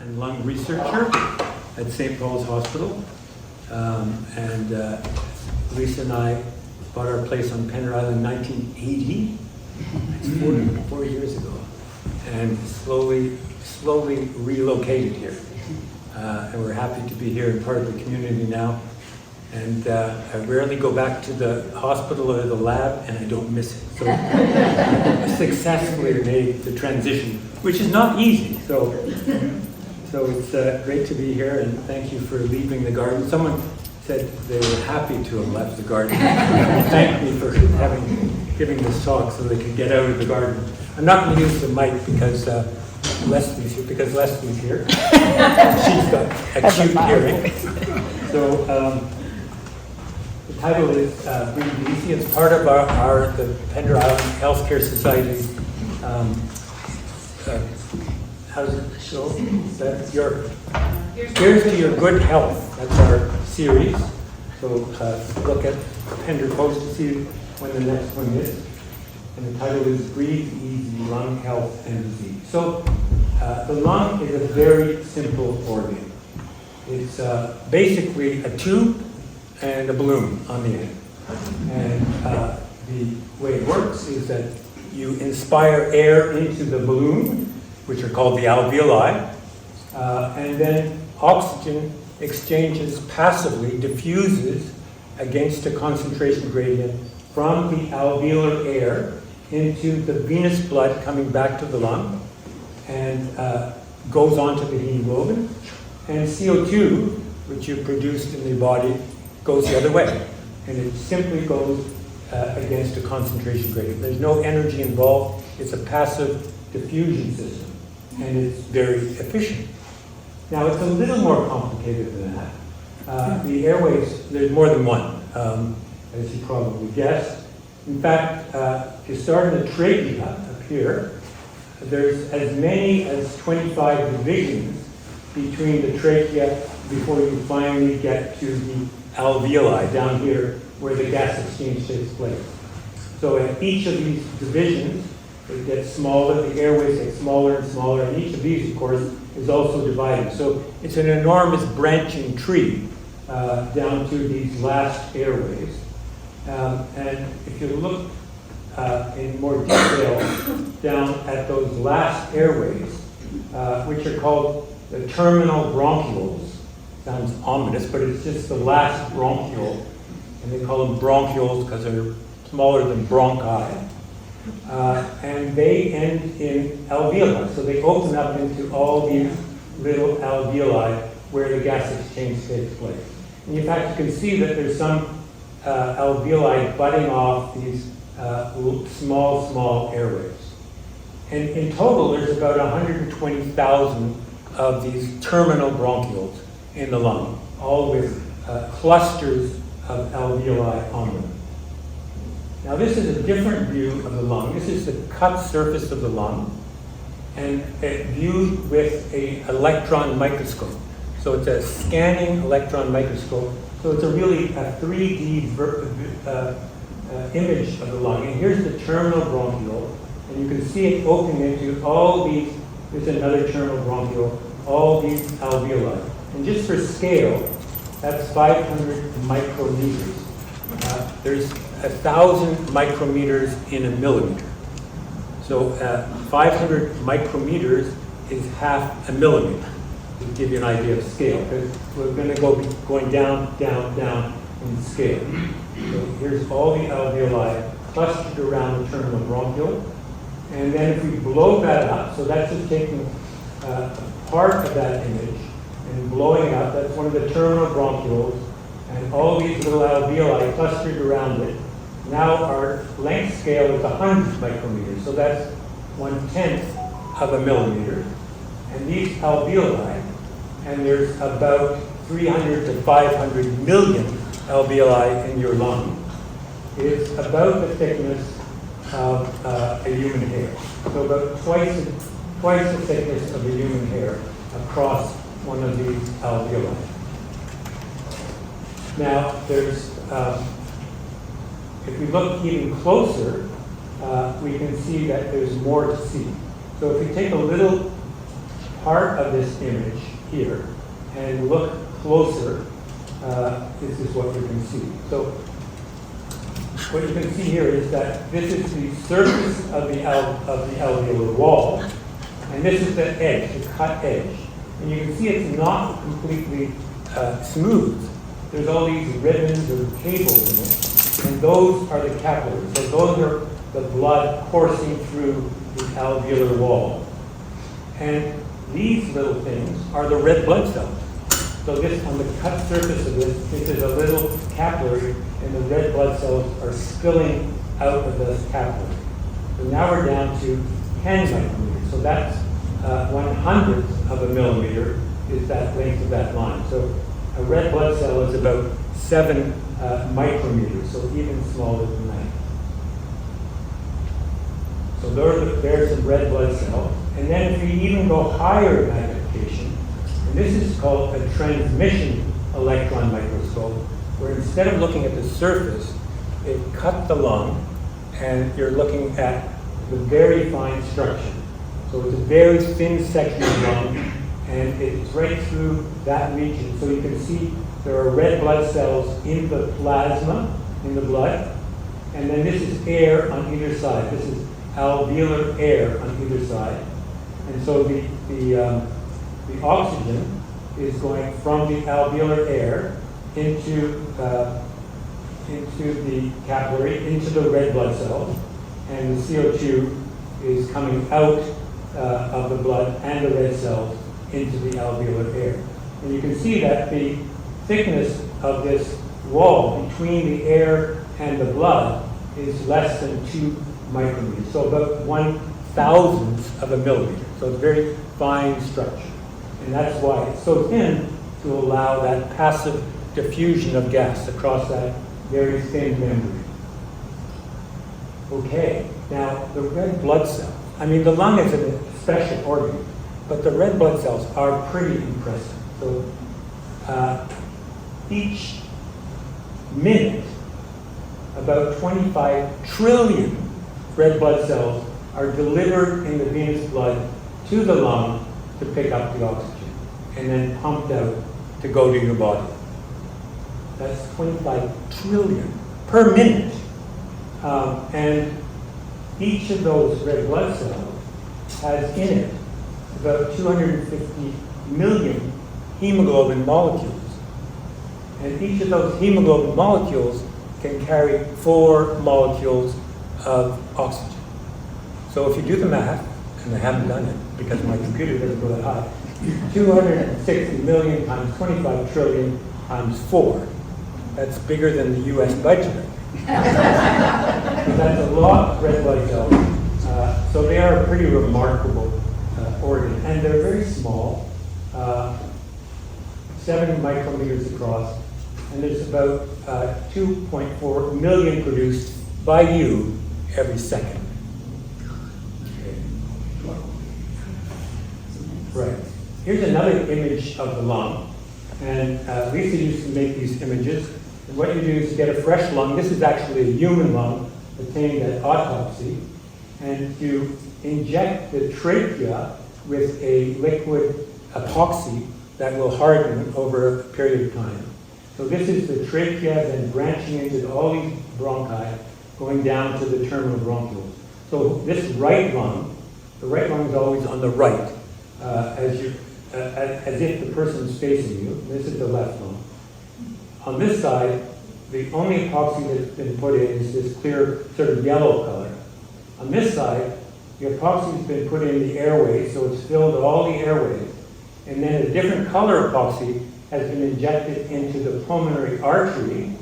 and lung researcher at St. Paul's Hospital. Lisa and I bought our place on Pender Island in 1980. It's 4 years ago. And slowly relocated here. And we're happy to be here and part of the community now. And I rarely go back to the hospital or the lab, and I don't miss it. So I successfully made the transition, which is not easy. So it's great to be here, and thank you for leaving the garden. Someone said they were happy to have left the garden. Thank me for giving this talk so they could get out of the garden. I'm not going to use the mic because Leslie's here. She's got acute hearing. So the title is Breathe Easy. It's part of the Pender Island Healthcare Society's how's it show? That's Here's to Your Good Health. That's our series. So look at Pender Post to see when the next one is. And the title is Breathe Easy, Lung Health and Disease. So the lung is a very simple organ. It's basically a tube and a balloon on the end. And the way it works is that you inspire air into the balloon, which are called the alveoli, and then oxygen exchanges passively, diffuses against a concentration gradient from the alveolar air into the venous blood coming back to the lung, and goes on to the hemoglobin. And CO2, which you produced in the body, goes the other way. And it simply goes against a concentration gradient. There's no energy involved. It's a passive diffusion system. And it's very efficient. Now, it's a little more complicated than that. The airways, there's more than one, as you probably guessed. In fact, if you start in the trachea up here, there's as many as 25 divisions between the trachea before you finally get to the alveoli down here where the gas exchange takes place. So at each of these divisions, it gets smaller, the airways get smaller and smaller, and each of these, of course, is also divided. So it's an enormous branching tree down to these last airways. And if you look in more detail down at those last airways, which are called the terminal bronchioles. Sounds ominous, but it's just the last bronchiole. And they call them bronchioles because they're smaller than bronchi. And they end in alveoli. So they open up into all these little alveoli where the gas exchange takes place. And in fact, you can see that there's some alveoli butting off these small airways. And in total, there's about 120,000 of these terminal bronchioles in the lung, all with clusters of alveoli on them. Now, this is a different view of the lung. This is the cut surface of the lung, and viewed with an electron microscope. So it's a scanning electron microscope. So it's a 3D image of the lung. And here's the terminal bronchiole, and you can see it opening into all these. There's another terminal bronchiole, all these alveoli. And just for scale, that's 500 micrometers. There's 1,000 micrometers in a millimeter. So 500 micrometers is half a millimeter, to give you an idea of scale, because we're going to go going down in scale. So here's all the alveoli clustered around the terminal bronchiole. And then if we blow that up, so that's just taking part of that image and blowing up, that's one of the terminal bronchioles, and all these little alveoli clustered around it. Now our length scale is 100 micrometers, so that's 1/10 of a millimeter. And these alveoli, and there's about 300 to 500 million alveoli in your lung, is about the thickness of a human hair. So about twice the thickness of a human hair across one of these alveoli. Now, there's, if we look even closer, we can see that there's more to see. So if we take a little part of this image here and look closer, this is what you can see. So what you can see here is that this is the surface of the alveolar wall, and this is the edge, the cut edge. And you can see it's not completely smooth. There's all these ribbons or cables in it, and those are the capillaries. So those are the blood coursing through the alveolar wall. And these little things are the red blood cells. So this, on the cut surface of this is a little capillary, and the red blood cells are spilling out of this capillary. So now we're down to 10 micrometers. So that's 1/100th of a millimeter is that length of that line. So a red blood cell is about 7 micrometers, so even smaller than that. So there's the red blood cell. And then if you even go higher magnification, and this is called a transmission electron microscope, where instead of looking at the surface, it cut the lung, and you're looking at the very fine structure. So it's a very thin section of lung, and it's right through that region. So you can see there are red blood cells in the plasma, in the blood, and then this is air on either side. This is alveolar air on either side. And so the oxygen is going from the alveolar air into the capillary, into the red blood cells, and the CO2 is coming out of the blood and the red cells into the alveolar air. And you can see that the thickness of this wall between the air and the blood is less than 2 micrometers, so about 1/1000th of a millimeter. So it's very fine structure. And that's why it's so thin, to allow that passive diffusion of gas across that very thin membrane. Okay, now the red blood cell. I mean, the lung is a special organ, but the red blood cells are pretty impressive. So each minute, about 25 trillion red blood cells are delivered in the venous blood to the lung to pick up the oxygen, and then pumped out to go to your body. That's 25 trillion per minute. And each of those red blood cells has in it about 250 million hemoglobin molecules. And each of those hemoglobin molecules can carry 4 molecules of oxygen. So if you do the math, and I haven't done it because my computer doesn't go that high, 260 million times 25 trillion times 4. That's bigger than the US budget. So that's a lot of red blood cells. So they are a pretty remarkable organ. And they're very small, 7 micrometers across. And there's about 2.4 million produced by you every second. Right. Here's another image of the lung. And Lisa used to make these images. And what you do is you get a fresh lung. This is actually a human lung obtained at autopsy. And you inject the trachea with a liquid epoxy that will harden over a period of time. So this is the trachea then branching into all these bronchi, going down to the terminal bronchioles. So this right lung, the right lung is always on the right, as if the person's facing you. This is the left lung. On this side, the only epoxy that's been put in is this clear sort of yellow color. On this side, the epoxy's been put in the airways, so it's filled all the airways. And then a different color epoxy has been injected into the pulmonary artery.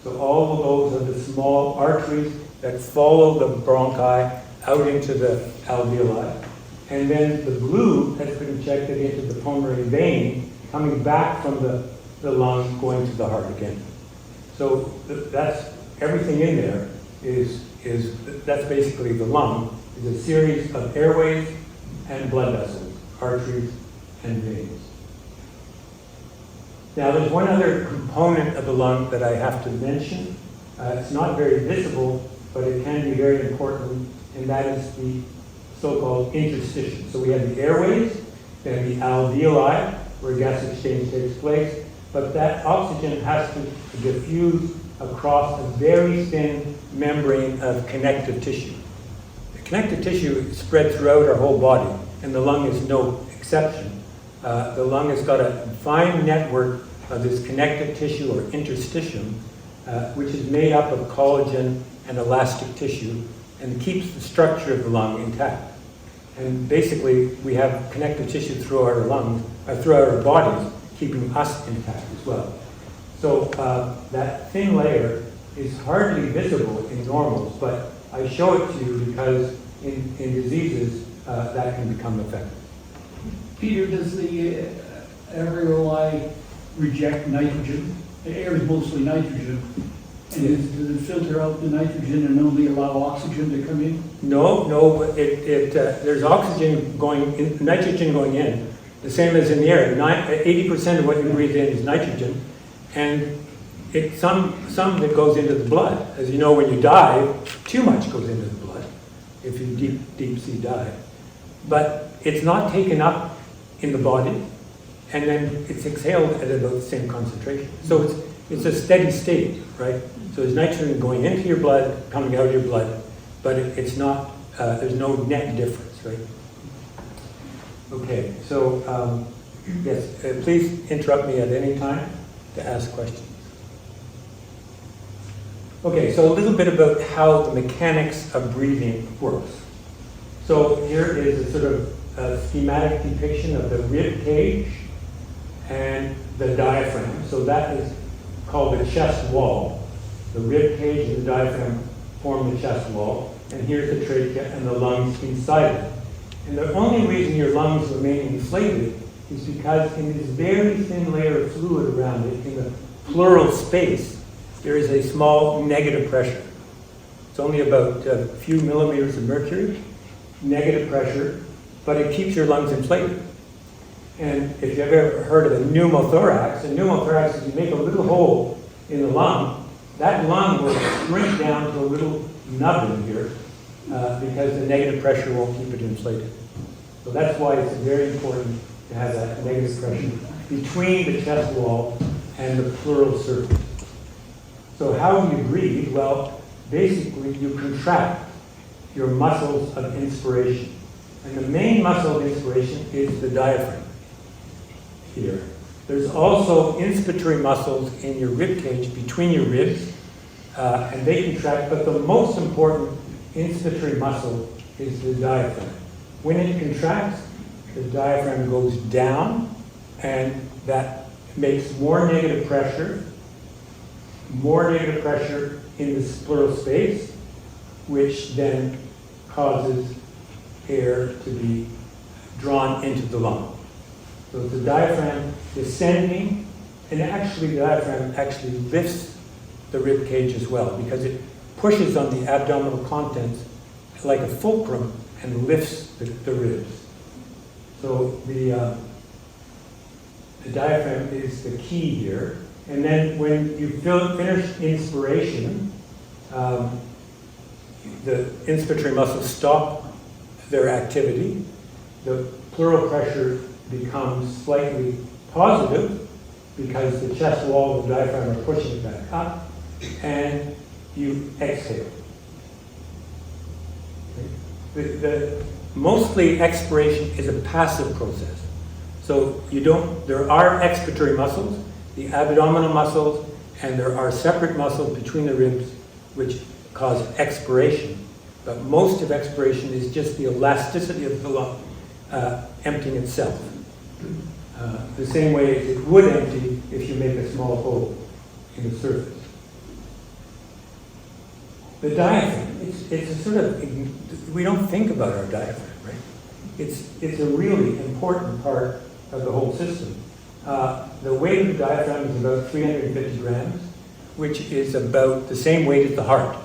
So all of those are the small arteries that follow the bronchi out into the alveoli. And then the blue has been injected into the pulmonary vein, coming back from the lung, going to the heart again. So that's everything in there that's basically the lung, is a series of airways and blood vessels, arteries and veins. Now there's one other component of the lung that I have to mention. It's not very visible, but it can be very important, and that is the so-called interstitium. So we have the airways, then the alveoli, where gas exchange takes place, but that oxygen has to diffuse across a very thin membrane of connective tissue. The connective tissue is spread throughout our whole body, and the lung is no exception. The lung has got a fine network of this connective tissue or interstitium, which is made up of collagen and elastic tissue and keeps the structure of the lung intact. And basically, we have connective tissue throughout our lungs, throughout our bodies, keeping us intact as well. So that thin layer is hardly visible in normals, but I show it to you because in diseases that can become effective. Peter, does the alveoli reject nitrogen? The air is mostly nitrogen. And does it filter out the nitrogen and only allow oxygen to come in? No, there's oxygen going in, nitrogen going in, the same as in the air. 80% of what you breathe in is nitrogen, and some that goes into the blood. As you know, when you dive, too much goes into the blood, if you deep sea dive. But it's not taken up in the body, and then it's exhaled at about the same concentration. So it's a steady state, right? So there's nitrogen going into your blood, coming out of your blood, but it's not, there's no net difference, right? Okay, so yes, please interrupt me at any time to ask questions. Okay, so a little bit about how the mechanics of breathing works. So here is a sort of schematic depiction of the rib cage and the diaphragm. So that is called the chest wall. The rib cage and the diaphragm form the chest wall, and here's the trachea and the lungs inside it. And the only reason your lungs remain inflated is because in this very thin layer of fluid around it, in the pleural space, there is a small negative pressure. It's only about a few millimeters of mercury, negative pressure, but it keeps your lungs inflated. And if you've ever heard of a pneumothorax is you make a little hole in the lung, that lung will shrink down to a little nub in here because the negative pressure won't keep it inflated. So that's why it's very important to have that negative pressure between the chest wall and the pleural surface. So how do you breathe? Well, basically you contract your muscles of inspiration. And the main muscle of inspiration is the diaphragm here. There's also inspiratory muscles in your rib cage between your ribs, and they contract, but the most important inspiratory muscle is the diaphragm. When it contracts, the diaphragm goes down, and that makes more negative pressure in the pleural space, which then causes air to be drawn into the lung. So the diaphragm descending, and actually the diaphragm actually lifts the rib cage as well, because it pushes on the abdominal contents like a fulcrum and lifts the ribs. So the diaphragm is the key here. And then when you finish inspiration, the inspiratory muscles stop their activity. The pleural pressure becomes slightly positive because the chest wall and the diaphragm are pushing it back up, and you exhale. The mostly expiration is a passive process. So there are expiratory muscles, the abdominal muscles, and there are separate muscles between the ribs which cause expiration. But most of expiration is just the elasticity of the lung emptying itself. The same way it would empty if you make a small hole in the surface. The diaphragm, it's a sort of, we don't think about our diaphragm, right? It's a really important part of the whole system. The weight of the diaphragm is about 350 grams, which is about the same weight as the heart.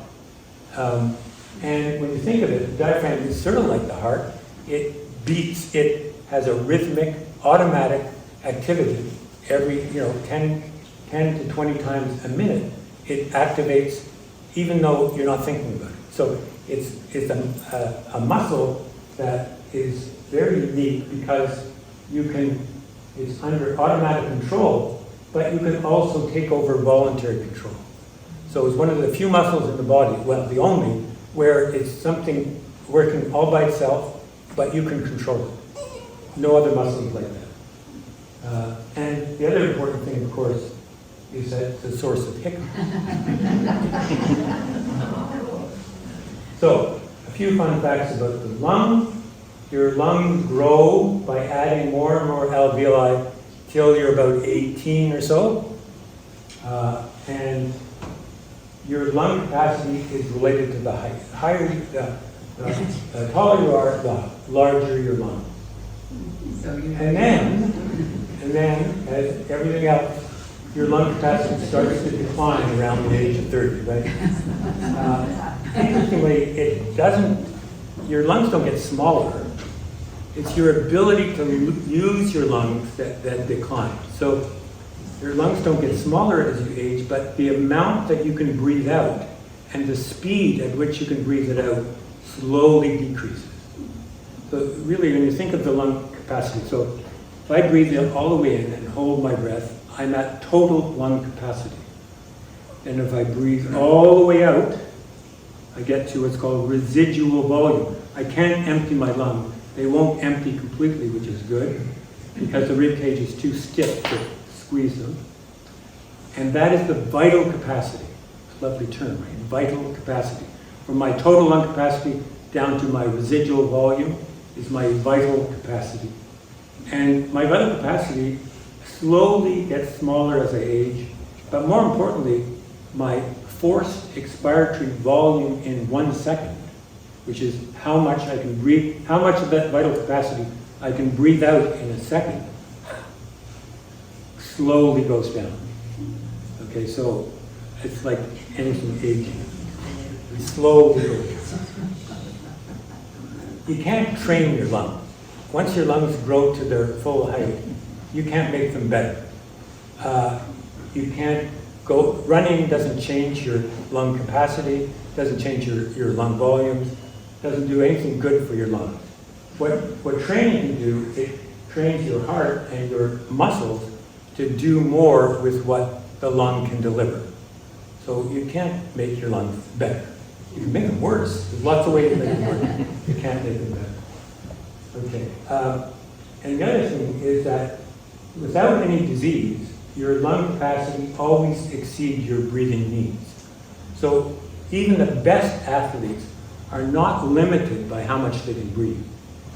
And when you think of it, the diaphragm is sort of like the heart. It beats, it has a rhythmic, automatic activity every 10 to 20 times a minute. It activates even though you're not thinking about it. So it's a muscle that is very unique because it's under automatic control, but you can also take over voluntary control. So it's one of the few muscles in the body, well, the only, where it's something working all by itself, but you can control it. No other muscles like that. And the other important thing, of course, is that it's a source of hiccup. So, a few fun facts about the lung. Your lungs grow by adding more and more alveoli till you're about 18 or so. And your lung capacity is related to the height. The taller you are, the larger your lung. And then, as everything else, your lung capacity starts to decline around the age of 30, right? Interestingly, your lungs don't get smaller. It's your ability to use your lungs that declines. So your lungs don't get smaller as you age, but the amount that you can breathe out and the speed at which you can breathe it out slowly decreases. So really, when you think of the lung capacity, so if I breathe all the way in and hold my breath, I'm at total lung capacity. And if I breathe all the way out, I get to what's called residual volume. I can't empty my lung. They won't empty completely, which is good, because the rib cage is too stiff to squeeze them. And that is the vital capacity. It's a lovely term, right? Vital capacity. From my total lung capacity down to my residual volume is my vital capacity. And my vital capacity slowly gets smaller as I age, but more importantly, my forced expiratory volume in 1 second, which is how much I can breathe, how much of that vital capacity I can breathe out in a second, slowly goes down. Okay, so it's like anything aging. It slowly goes down. You can't train your lungs. Once your lungs grow to their full height, you can't make them better. You can't go, running doesn't change your lung capacity, doesn't change your lung volumes, doesn't do anything good for your lungs. What training can do, it trains your heart and your muscles to do more with what the lung can deliver. So you can't make your lungs better. You can make them worse. There's lots of ways to make them worse. You can't make them better. Okay. And the other thing is that without any disease, your lung capacity always exceeds your breathing needs. So even the best athletes are not limited by how much they can breathe.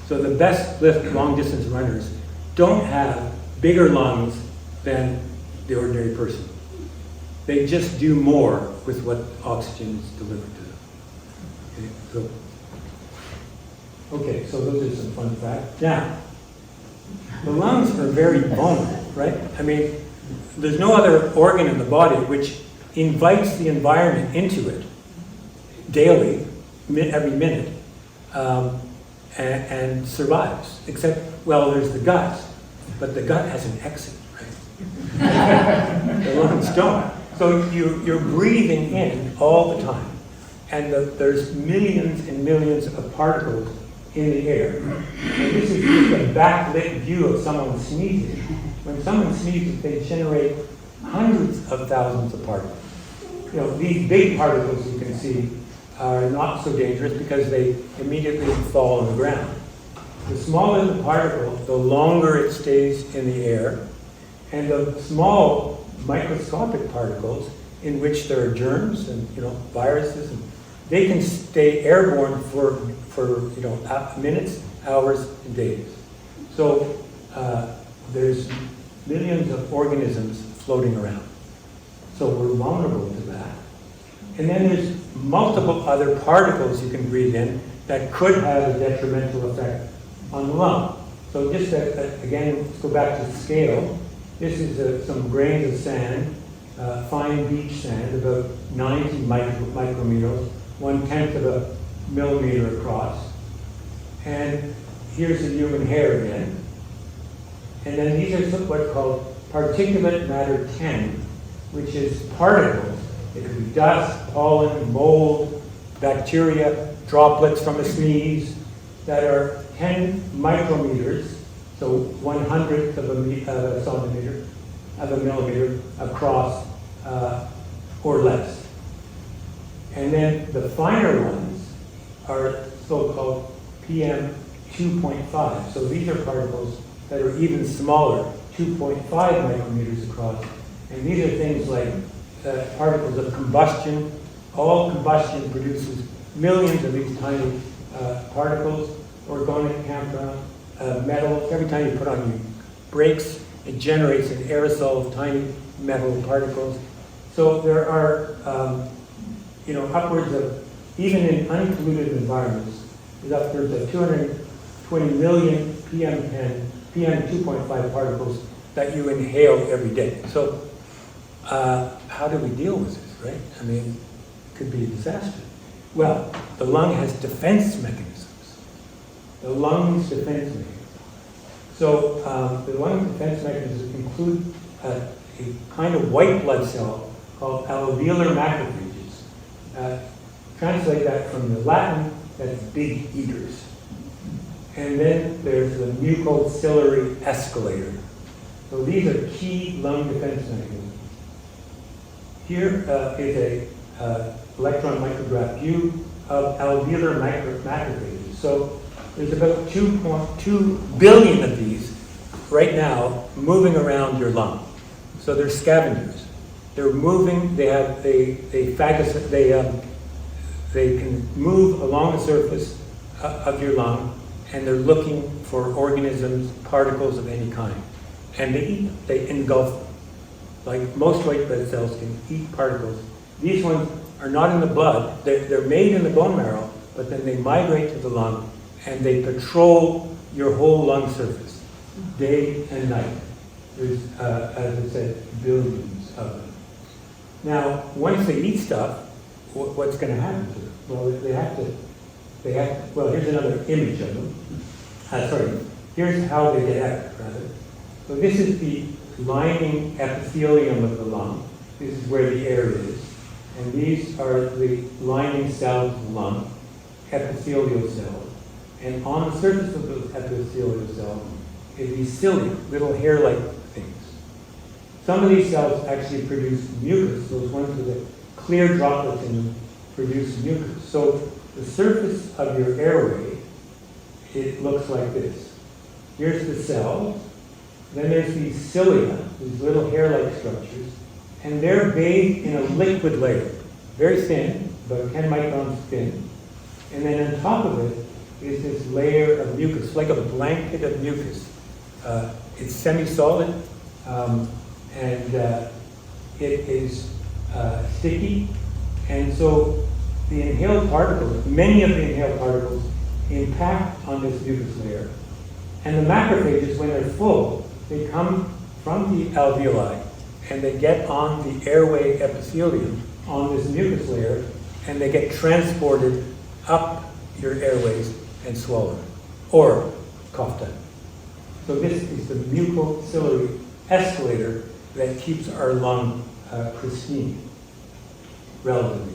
So the best long distance runners don't have bigger lungs than the ordinary person. They just do more with what oxygen is delivered to them. Okay, so those are some fun facts. Now, the lungs are very vulnerable, right? I mean, there's no other organ in the body which invites the environment into it daily, every minute, and survives. Except, well, there's the gut, but the gut has an exit, right? The lungs don't. So you're breathing in all the time, and there's millions and millions of particles in the air. And this is just a backlit view of someone sneezing. When someone sneezes, they generate hundreds of thousands of particles. You know, these big particles you can see are not so dangerous because they immediately fall on the ground. The smaller the particle, the longer it stays in the air, and the small microscopic particles in which there are germs and viruses, and they can stay airborne for minutes, hours, and days. So there's millions of organisms floating around. So we're vulnerable to that. And then there's multiple other particles you can breathe in that could have a detrimental effect on the lung. So just again, let's go back to the scale. This is some grains of sand, fine beach sand, about 90 micrometers, 1/10 of a millimeter across. And here's the human hair again. And then these are what's called particulate matter 10, which is particles. It could be dust, pollen, mold, bacteria, droplets from a sneeze that are 10 micrometers, So 1/100th of a centimeter, of a millimeter across or less. And then the finer ones are so-called PM 2.5. So these are particles that are even smaller, 2.5 micrometers across. And these are things like particles of combustion. All combustion produces millions of these tiny particles, organic compound, metals. Every time you put on your brakes, it generates an aerosol of tiny metal particles. So there are, upwards of, even in unpolluted environments, there's upwards of 220 million PM10, PM 2.5 particles that you inhale every day. So how do we deal with this, right? I mean, it could be a disaster. Well, the lung has defense mechanisms. The lung's defense mechanisms. So the lung's defense mechanisms include a kind of white blood cell called alveolar macrophages. Translate that from the Latin, that's big eaters. And then there's the mucociliary escalator. So these are key lung defense mechanisms. Here is a electron micrograph view of alveolar macrophages. So there's about 2.2 billion of these right now moving around your lung. So they're scavengers. They're moving. They can move along the surface of your lung, and they're looking for organisms, particles of any kind, and they eat them. They engulf them. Like most white blood cells can eat particles. These ones are not in the blood. They're made in the bone marrow, but then they migrate to the lung, and they patrol your whole lung surface, day and night. There's, as I said, billions of them. Now, once they eat stuff, what's going to happen to them? Well, well, here's another image of them. Here's how they get out, rather. So this is the lining epithelium of the lung. This is where the air is. And these are the lining cells of the lung, epithelial cells. And on the surface of those epithelial cells is these cilia, little hair-like things. Some of these cells actually produce mucus. Those ones with the clear droplets in them produce mucus. So the surface of your airway, it looks like this. Here's the cells. Then there's these cilia, these little hair-like structures, and they're bathed in a liquid layer, very thin, about 10 microns thin. And then on top of it is this layer of mucus, like a blanket of mucus. It's semi-solid, and it is sticky. And so the inhaled particles, many of the inhaled particles, impact on this mucus layer. And the macrophages, when they're full, they come from the alveoli and they get on the airway epithelium on this mucus layer, and they get transported up your airways and swallowed or coughed up. So this is the mucociliary escalator that keeps our lung pristine, relatively.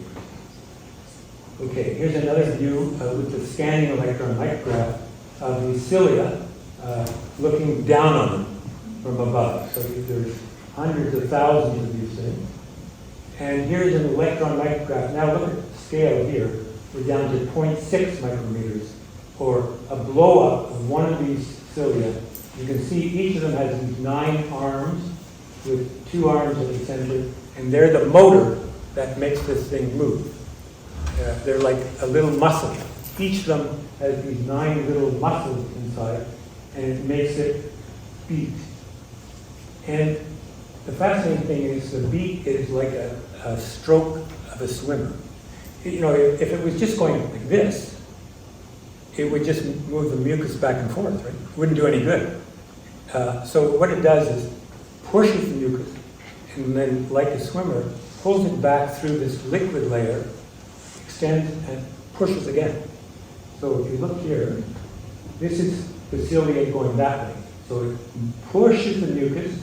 Okay, here's another view with the scanning electron micrograph of the cilia looking down on them from above. So there's hundreds of thousands of these things. And here's an electron micrograph. Now look at the scale here. We're down to 0.6 micrometers, or a blow-up of one of these cilia. You can see each of them has these 9 arms with 2 arms at the center, and they're the motor that makes this thing move. They're like a little muscle. Each of them has these 9 little muscles inside, and it makes it beat. And the fascinating thing is the beat is like a stroke of a swimmer. You know, if it was just going like this, it would just move the mucus back and forth, right? It wouldn't do any good. So what it does is pushes the mucus, and then, like a swimmer, pulls it back through this liquid layer, extends, and pushes again. So if you look here, this is the cilia going that way. So it pushes the mucus,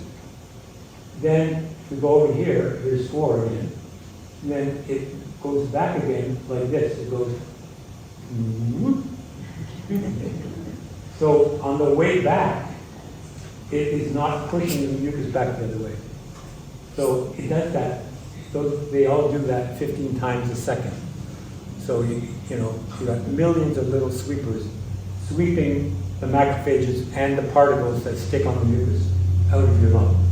then we go over here, here's 4 again, and then it goes back again like this. It goes, so on the way back, it is not pushing the mucus back the other way. So it does that. They all do that 15 times a second. So you've got millions of little sweepers sweeping the macrophages and the particles that stick on the mucus out of your lung.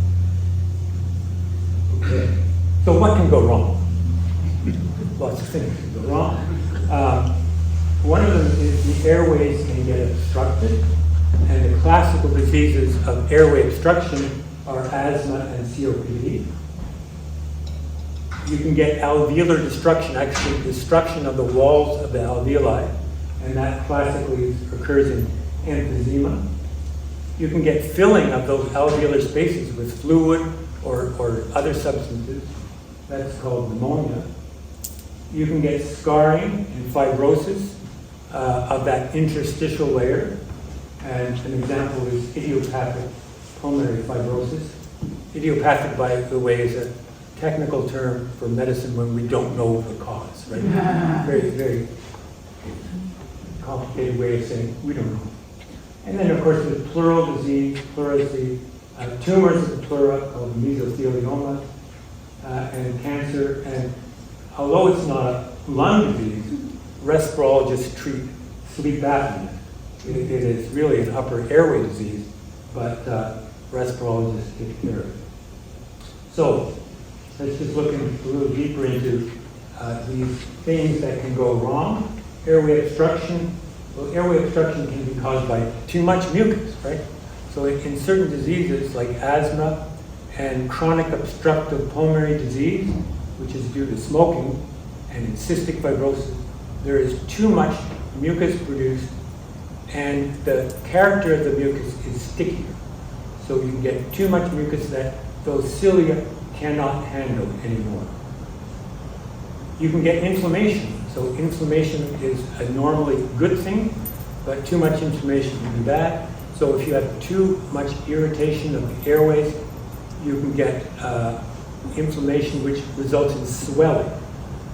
Okay. So what can go wrong? Lots of things can go wrong. One of them is the airways can get obstructed, and the classical diseases of airway obstruction are asthma and COPD. You can get alveolar destruction, actually destruction of the walls of the alveoli, and that classically occurs in emphysema. You can get filling of those alveolar spaces with fluid or other substances. That's called pneumonia. You can get scarring and fibrosis of that interstitial layer. And an example is idiopathic pulmonary fibrosis. Idiopathic, by the way, is a technical term for medicine when we don't know the cause, right? Very, very complicated way of saying we don't know. And then, of course, there's pleural disease, pleurisy, tumors of the pleura called mesothelioma, and cancer. And although it's not a lung disease, respirologists treat sleep apnea. It is really an upper airway disease, but respirologists take care of it. So let's just look a little deeper into these things that can go wrong. Airway obstruction. Well, airway obstruction can be caused by too much mucus, right? So in certain diseases like asthma and chronic obstructive pulmonary disease, which is due to smoking, and in cystic fibrosis, there is too much mucus produced, and the character of the mucus is stickier. So you can get too much mucus that those cilia cannot handle anymore. You can get inflammation. So inflammation is a normally good thing, but too much inflammation can be bad. So if you have too much irritation of the airways, you can get inflammation which results in swelling.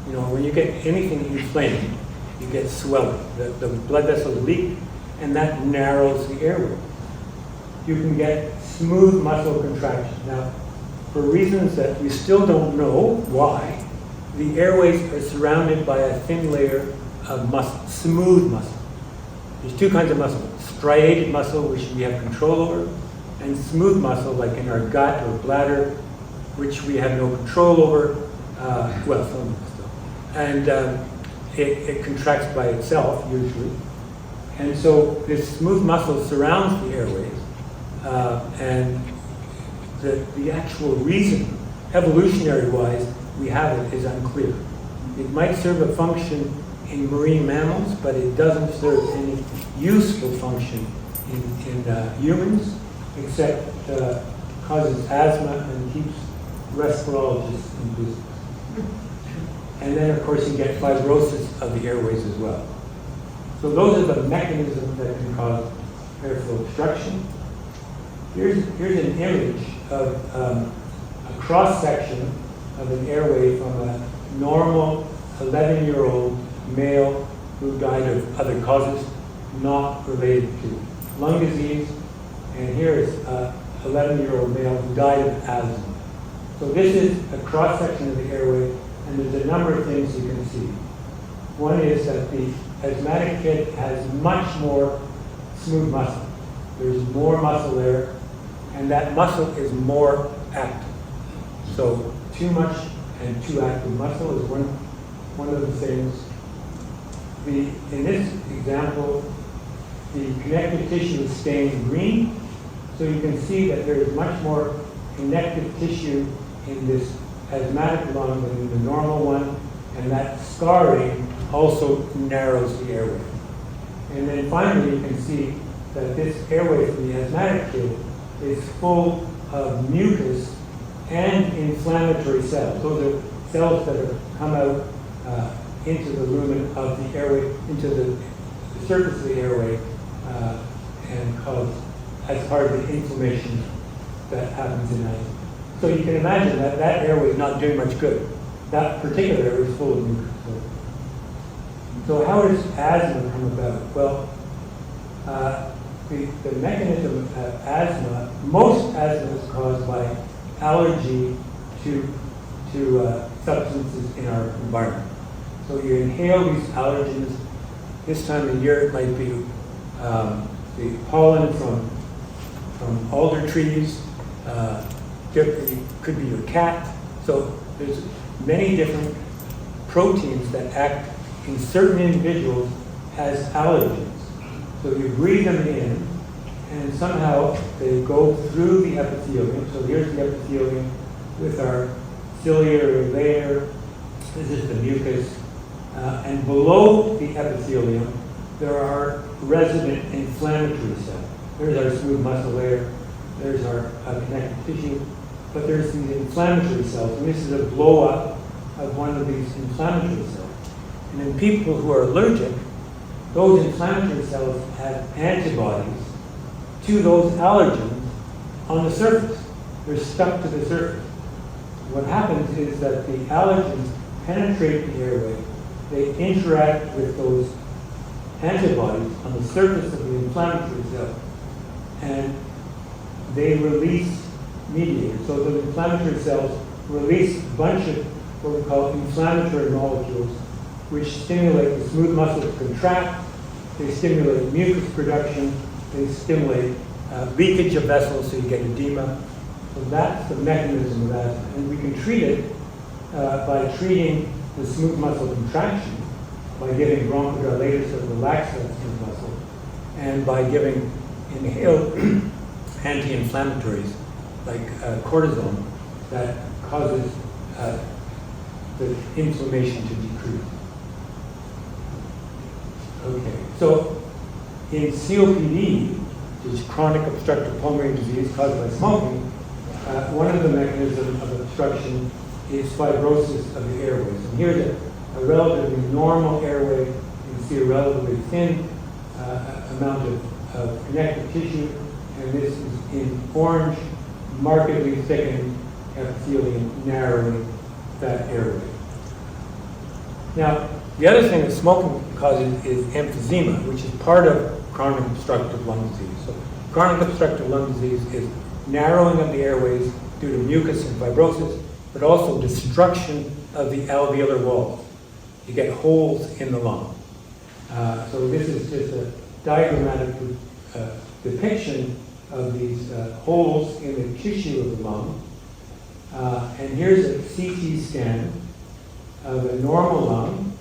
When you get anything inflamed, you get swelling. The blood vessels leak, and that narrows the airway. You can get smooth muscle contraction. Now, for reasons that we still don't know why, the airways are surrounded by a thin layer of muscle, smooth muscle. There's two kinds of muscle: striated muscle, which we have control over, and smooth muscle, like in our gut or bladder, which we have no control over. Well, some of us do. And it contracts by itself, usually. And so this smooth muscle surrounds the airways, and the actual reason, evolutionary-wise, we have it is unclear. It might serve a function in marine mammals, but it doesn't serve any useful function in humans, except causes asthma and keeps respirologists in business. And then, of course, you get fibrosis of the airways as well. So those are the mechanisms that can cause airflow obstruction. Here's an image of a cross-section of an airway from a normal 11-year-old male who died of other causes not related to lung disease. And here is an 11-year-old male who died of asthma. So this is a cross-section of the airway, and there's a number of things you can see. One is that the asthmatic kid has much more smooth muscle. There's more muscle there, and that muscle is more active. So too much and too active muscle is one of the things. In this example, the connective tissue is stained green, so you can see that there is much more connective tissue in this asthmatic lung than in the normal one, and that scarring also narrows the airway. And then finally, you can see that this airway for the asthmatic kid is full of mucus and inflammatory cells. Those are cells that have come out into the lumen of the airway, into the surface of the airway, and cause as part of the inflammation that happens in asthma. So you can imagine that that airway is not doing much good. That particular airway is full of mucus. So how does asthma come about? Well, the mechanism of asthma, most asthma is caused by allergy to substances in our environment. So you inhale these allergens. This time of year it might be the pollen from alder trees. It could be your cat. So there's many different proteins that act in certain individuals as allergens. So you breathe them in, and somehow they go through the epithelium. So here's the epithelium with our ciliary layer. This is the mucus. And below the epithelium, there are resident inflammatory cells. There's our smooth muscle layer. There's our connective tissue. But there's these inflammatory cells, and this is a blow-up of one of these inflammatory cells. And in people who are allergic, those inflammatory cells have antibodies to those allergens on the surface. They're stuck to the surface. What happens is that the allergens penetrate the airway, they interact with those antibodies on the surface of the inflammatory cell, and they release mediators. So the inflammatory cells release a bunch of what we call inflammatory molecules, which stimulate the smooth muscle to contract, they stimulate mucus production, they stimulate leakage of vessels so you get edema. So that's the mechanism of asthma. And we can treat it by treating the smooth muscle contraction, by giving bronchodilators that relax that smooth muscle, and by giving inhaled anti-inflammatories like cortisone that causes the inflammation to decrease. Okay, so in COPD, which is chronic obstructive pulmonary disease caused by smoking, one of the mechanisms of obstruction is fibrosis of the airways. And here's a relatively normal airway. You can see a relatively thin amount of connective tissue, and this is in orange, markedly thickened epithelium, narrowing that airway. Now, the other thing that smoking causes is emphysema, which is part of chronic obstructive lung disease. So chronic obstructive lung disease is narrowing of the airways due to mucus and fibrosis, but also destruction of the alveolar walls. You get holes in the lung. So this is just a diagrammatic depiction of these holes in the tissue of the lung. And here's a CT scan of a normal lung.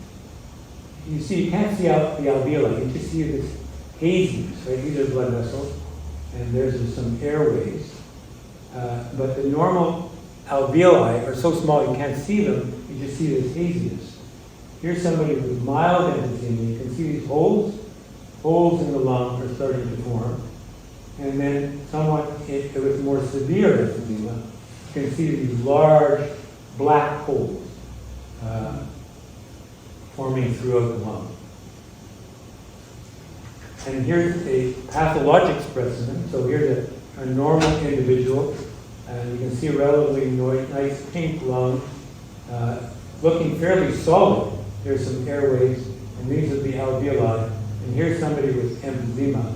You see, you can't see out the alveoli, you just see this haziness, right? These are blood vessels, and there's some airways. But the normal alveoli are so small you can't see them, you just see this haziness. Here's somebody with mild emphysema. You can see these holes in the lung are starting to form. And then someone with more severe emphysema, you can see these large black holes forming throughout the lung. And here's a pathologic specimen. So here's a normal individual, and you can see a relatively nice pink lung, looking fairly solid. There's some airways, and these are the alveoli. And here's somebody with emphysema,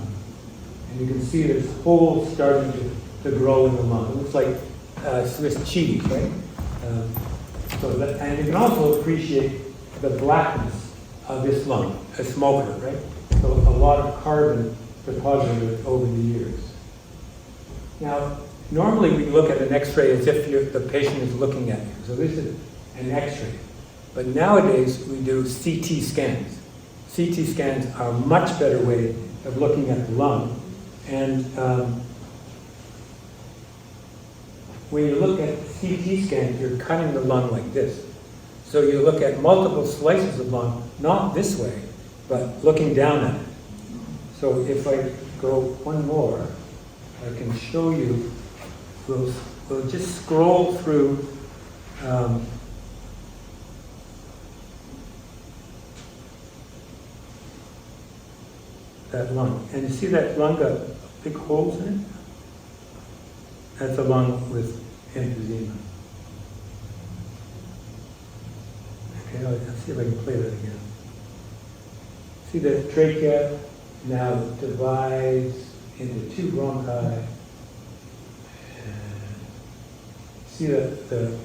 and you can see there's holes starting to grow in the lung. It looks like Swiss cheese, right? And you can also appreciate the blackness of this lung, a smoker, right? So a lot of carbon deposited over the years. Now, normally we look at an X-ray as if the patient is looking at you. So this is an X-ray. But nowadays we do CT scans. CT scans are a much better way of looking at the lung. And when you look at CT scans, you're cutting the lung like this. So you look at multiple slices of lung, not this way, but looking down at it. So if I go one more, I can show you, we'll just scroll through that lung. And you see that lung got big holes in it? That's a lung with emphysema. Okay, let's see if I can play that again. See the trachea now divides into two bronchi. See the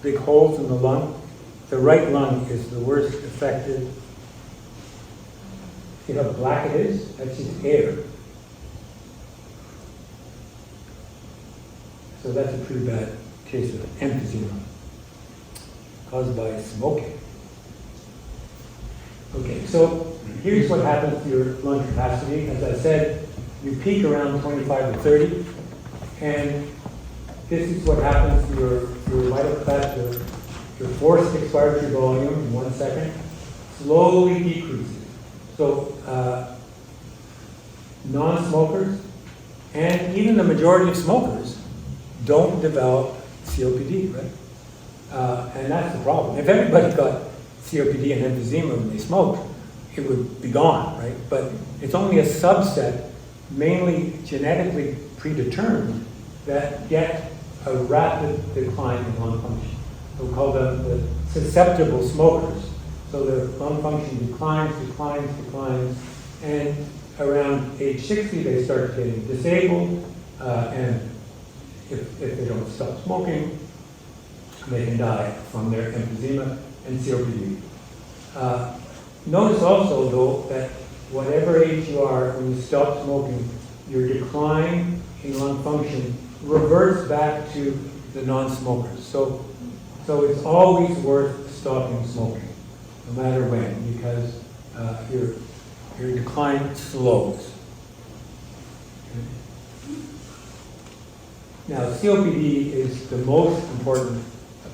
big holes in the lung? The right lung is the worst affected. See how black it is? That's just air. So that's a pretty bad case of emphysema caused by smoking. Okay, so here's what happens to your lung capacity. As I said, you peak around 25 to 30, and this is what happens to your vital capacity, your forced expiratory volume in 1 second, slowly decreases. So non-smokers, and even the majority of smokers, don't develop COPD, right? And that's the problem. If everybody got COPD and emphysema when they smoked, it would be gone, right? But it's only a subset, mainly genetically predetermined, that get a rapid decline in lung function. So we call them the susceptible smokers. So their lung function declines, and around age 60 they start getting disabled, and if they don't stop smoking, they can die from their emphysema and COPD. Notice also, though, that whatever age you are, when you stop smoking, your decline in lung function reverts back to the non-smokers. So it's always worth stopping smoking, no matter when, because your decline slows. Now, COPD is the most important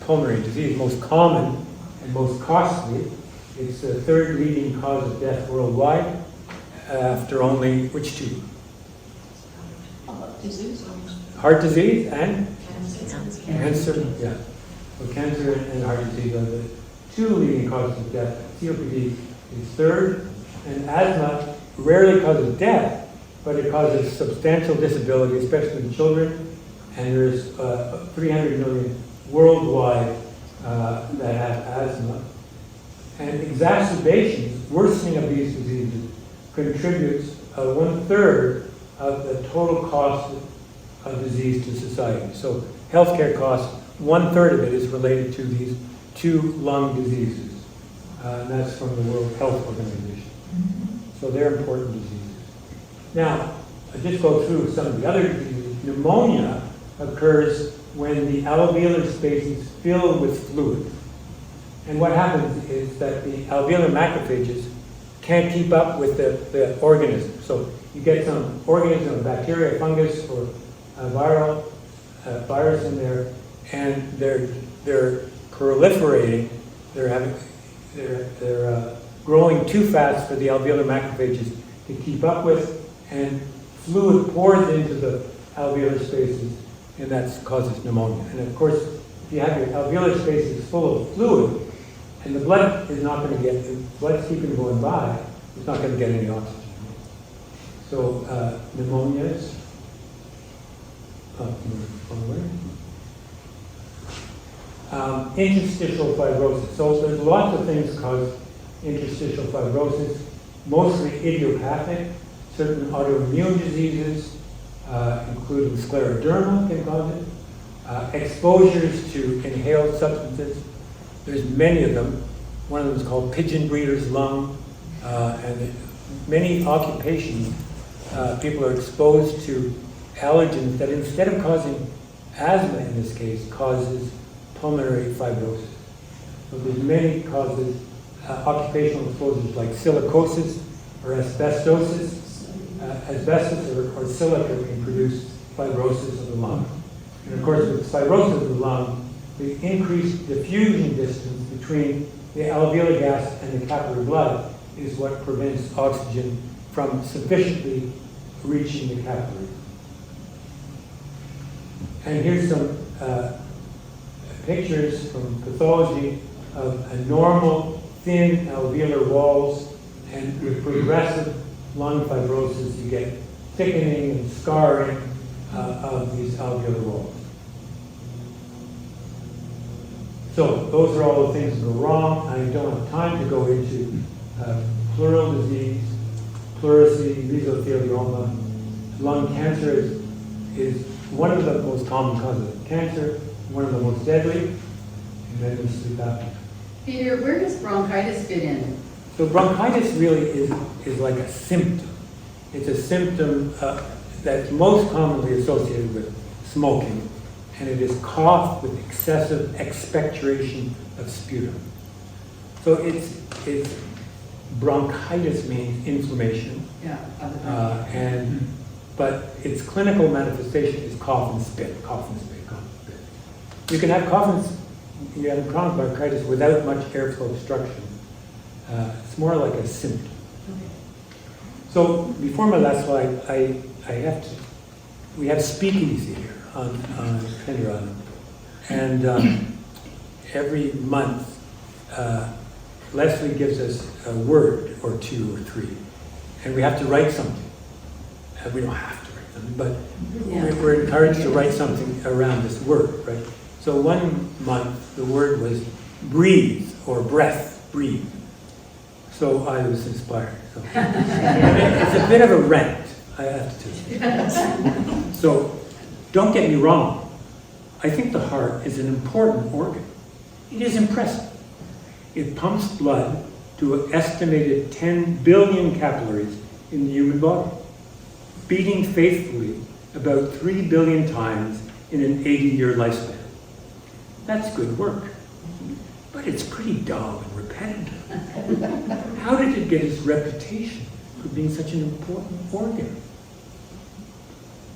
pulmonary disease, most common and most costly. It's the third leading cause of death worldwide, after only which two? Heart disease and cancer. Yeah. So cancer and heart disease are the two leading causes of death. COPD is third, and asthma rarely causes death, but it causes substantial disability, especially in children. And there's 300 million worldwide that have asthma. And exacerbations, worsening of these diseases, contributes 1/3 of the total cost of disease to society. So healthcare costs, 1/3 of it is related to these two lung diseases. And that's from the World Health Organization. So they're important diseases. Now, I'll just go through some of the other diseases. Pneumonia occurs when the alveolar spaces fill with fluid. And what happens is that the alveolar macrophages can't keep up with the organism. So you get some organism, a bacteria, a fungus, or a virus in there, and they're proliferating. They're growing too fast for the alveolar macrophages to keep up with, and fluid pours into the alveolar spaces, and that causes pneumonia. And of course, if you have your alveolar spaces full of fluid, and the blood is not going to get, the blood's keeping going by, it's not going to get any oxygen. So pneumonias, interstitial fibrosis. So there's lots of things cause interstitial fibrosis, mostly idiopathic. Certain autoimmune diseases, including scleroderma, can cause it. Exposures to inhaled substances. There's many of them. One of them is called pigeon breeder's lung. And many occupations, people are exposed to allergens that, instead of causing asthma in this case, causes pulmonary fibrosis. So there's many causes, occupational exposures like silicosis or asbestosis. Asbestos or silica can produce fibrosis of the lung. And of course, with fibrosis of the lung, the increased diffusion distance between the alveolar gas and the capillary blood is what prevents oxygen from sufficiently reaching the capillaries. And here's some pictures from pathology of a normal thin alveolar walls, and with progressive lung fibrosis, you get thickening and scarring of these alveolar walls. So those are all the things that go wrong. I don't have time to go into pleural disease, pleurisy, mesothelioma, lung cancer is one of the most common causes of cancer, one of the most deadly, and then there's sleep apnea. Peter, where does bronchitis fit in? So bronchitis really is like a symptom. It's a symptom that's most commonly associated with smoking, and it is cough with excessive expectoration of sputum. So it's bronchitis means inflammation, but its clinical manifestation is cough and spit, cough and spit, cough and spit. You can have you have chronic bronchitis without much airflow obstruction. It's more like a symptom. Okay. So before my last slide, we have speakeasy here on Pender Island, and every month Leslie gives us a word or two or three, and we have to write something. We don't have to write them, but we're encouraged to write something around this word, right? So one month the word was breathe or breath, breathe. So I was inspired. So. It's a bit of a rant, I have to tell you. So don't get me wrong. I think the heart is an important organ. It is impressive. It pumps blood to an estimated 10 billion capillaries in the human body, beating faithfully about 3 billion times in an 80-year lifespan. That's good work, but it's pretty dull and repetitive. How did it get its reputation for being such an important organ?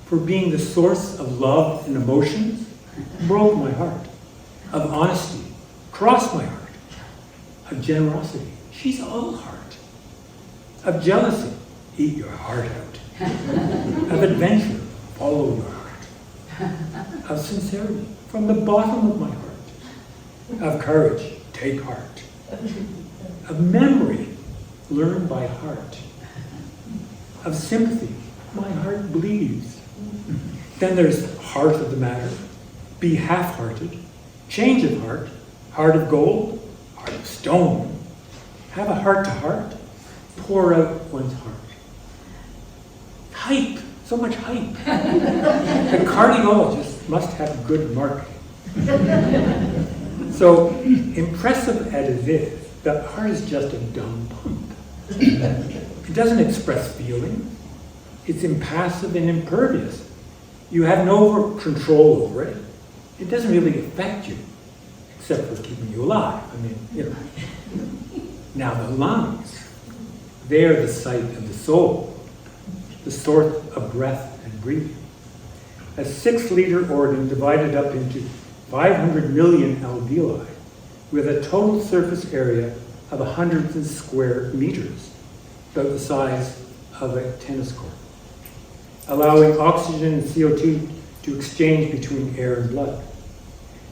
For being the source of love and emotions? Broke my heart. Of honesty? Crossed my heart. Of generosity? She's all heart. Of jealousy? Eat your heart out. Of adventure? Follow your heart. Of sincerity? From the bottom of my heart. Of courage? Take heart. Of memory? Learn by heart. Of sympathy? My heart bleeds. Then there's heart of the matter. Be half-hearted. Change of heart. Heart of gold. Heart of stone. Have a heart-to-heart. Pour out one's heart. Hype. So much hype. The cardiologist must have good marketing. So impressive as it is, the heart is just a dumb pump. It doesn't express feelings. It's impassive and impervious. You have no control over it. It doesn't really affect you, except for keeping you alive. I mean, you know. Now the lungs, they are the site of the soul, the source of breath and breathing. A 6-liter organ divided up into 500 million alveoli, with a total surface area of 100 square meters, about the size of a tennis court, allowing oxygen and CO2 to exchange between air and blood.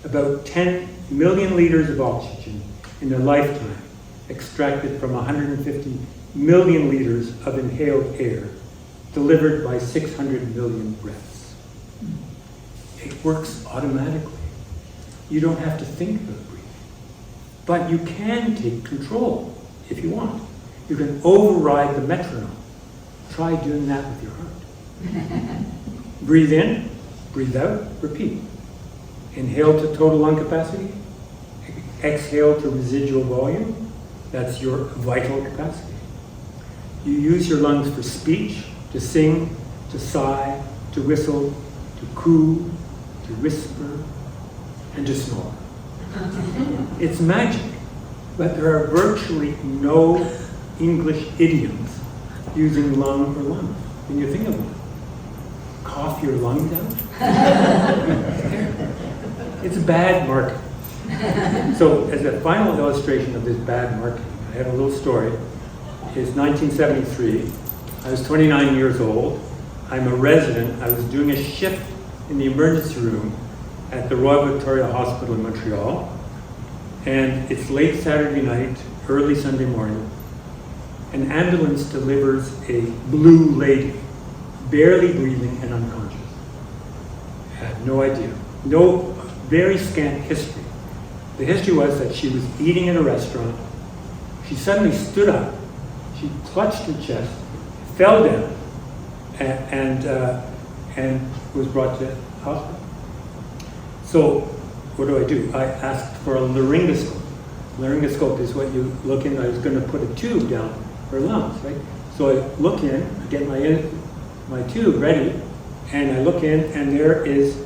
About 10 million liters of oxygen in a lifetime, extracted from 150 million liters of inhaled air, delivered by 600 million breaths. It works automatically. You don't have to think about breathing. But you can take control if you want. You can override the metronome. Try doing that with your heart. Breathe in, breathe out, repeat. Inhale to total lung capacity. Exhale to residual volume. That's your vital capacity. You use your lungs for speech, to sing, to sigh, to whistle, to coo, to whisper, and to snore. It's magic, but there are virtually no English idioms using lung or lung. When you think of it, cough your lung down. It's bad marketing. So as a final illustration of this bad marketing, I have a little story. It's 1973. I was 29 years old. I'm a resident. I was doing a shift in the emergency room at the Royal Victoria Hospital in Montreal. And it's late Saturday night, early Sunday morning. An ambulance delivers a blue lady, barely breathing and unconscious. I had no idea. No, very scant history. The history was that she was eating in a restaurant. She suddenly stood up. She clutched her chest, fell down, and was brought to hospital. So what do? I asked for a laryngoscope. Laryngoscope is what you look in. I was going to put a tube down her lungs, right? So I look in, I get my tube ready, and I look in, and there is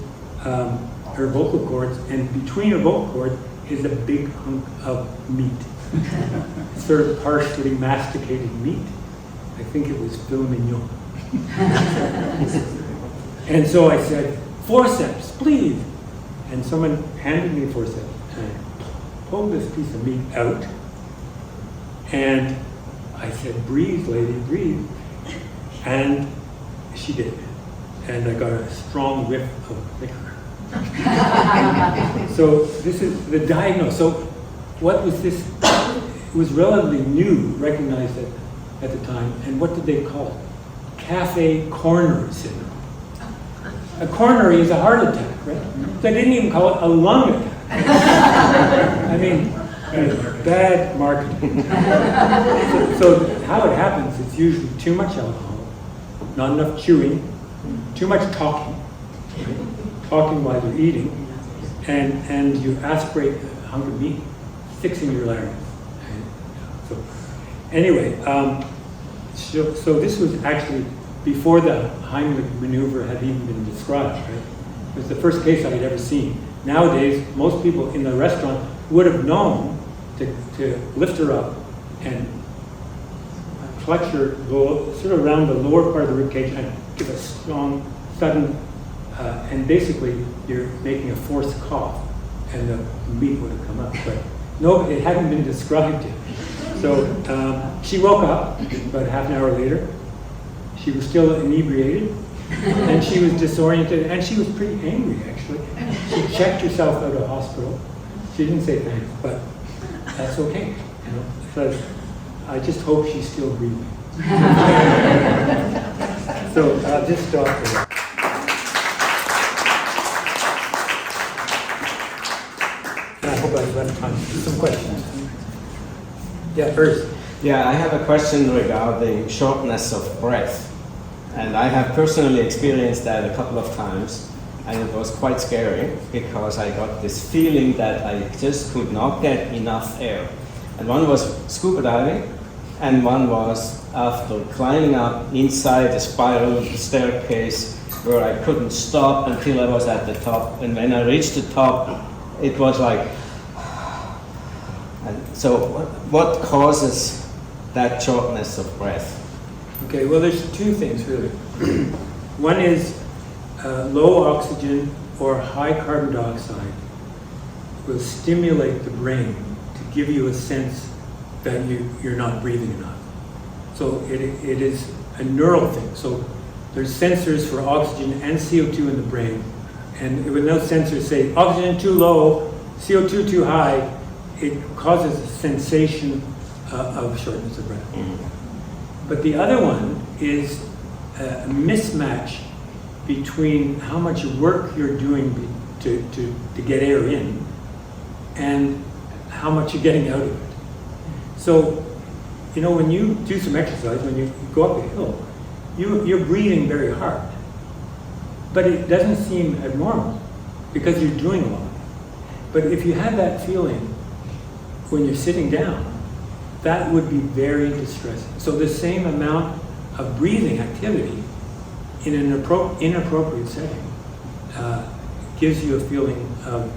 her vocal cords, and between her vocal cords is a big hunk of meat. Sort of partially masticated meat. I think it was filet mignon. And so I said, forceps, please. And someone handed me a forceps. And I pulled this piece of meat out. And I said, breathe, lady, breathe. And she did. And I got a strong whiff of liquor. So this is the diagnosis. So what was this? It was relatively new, recognized at the time. And what did they call it? Cafe coronary syndrome. A coronary is a heart attack, right? They didn't even call it a lung attack. I mean, bad marketing. So how it happens, it's usually too much alcohol, not enough chewing, too much talking while you're eating, and you aspirate a hunk of meat, fixing your larynx. So anyway, so this was actually before the Heimlich maneuver had even been described, right? It was the first case I had ever seen. Nowadays, most people in the restaurant would have known to lift her up and flex her sort of around the lower part of the ribcage and give a strong, sudden, and basically you're making a forced cough, and the meat would have come up. But no, it hadn't been described yet. So she woke up about half an hour later. She was still inebriated, and she was disoriented, and she was pretty angry, actually. She checked herself out of hospital. She didn't say thanks, but that's okay, you know, because I just hope she's still breathing. So I'll just stop there. And I hope I've got time for some questions. Yeah, first. Yeah, I have a question regarding shortness of breath. And I have personally experienced that a couple of times, and it was quite scary because I got this feeling that I just could not get enough air. And one was scuba diving, and one was after climbing up inside a spiral staircase where I couldn't stop until I was at the top. And when I reached the top, it was like, and so what causes that shortness of breath? Okay, well, there's two things really. One is low oxygen or high carbon dioxide will stimulate the brain to give you a sense that you're not breathing enough. So it is a neural thing. So there's sensors for oxygen and CO2 in the brain, and when those sensors say oxygen too low, CO2 too high, it causes a sensation of shortness of breath. Mm-hmm. But the other one is a mismatch between how much work you're doing to get air in and how much you're getting out of it. So, you know, when you do some exercise, when you go up a hill, you're breathing very hard. But it doesn't seem abnormal because you're doing a lot. But if you had that feeling when you're sitting down, that would be very distressing. So the same amount of breathing activity in an inappropriate setting gives you a feeling of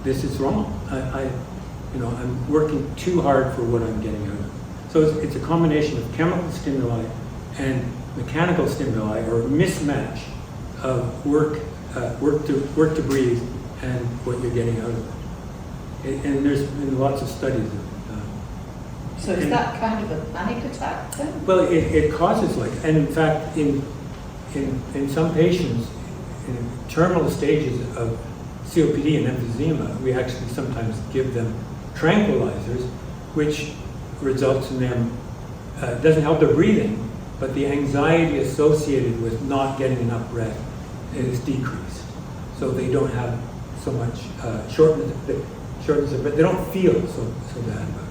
this is wrong. I'm working too hard for what I'm getting out of it. So it's a combination of chemical stimuli and mechanical stimuli, or a mismatch of work to breathe and what you're getting out of it. And there's been lots of studies of it. So is that kind of a panic attack then? Well, it causes and in fact, in some patients, in terminal stages of COPD and emphysema, we actually sometimes give them tranquilizers, which results in them, doesn't help their breathing, but the anxiety associated with not getting enough breath is decreased. So they don't have so much shortness of breath. They don't feel so bad about it.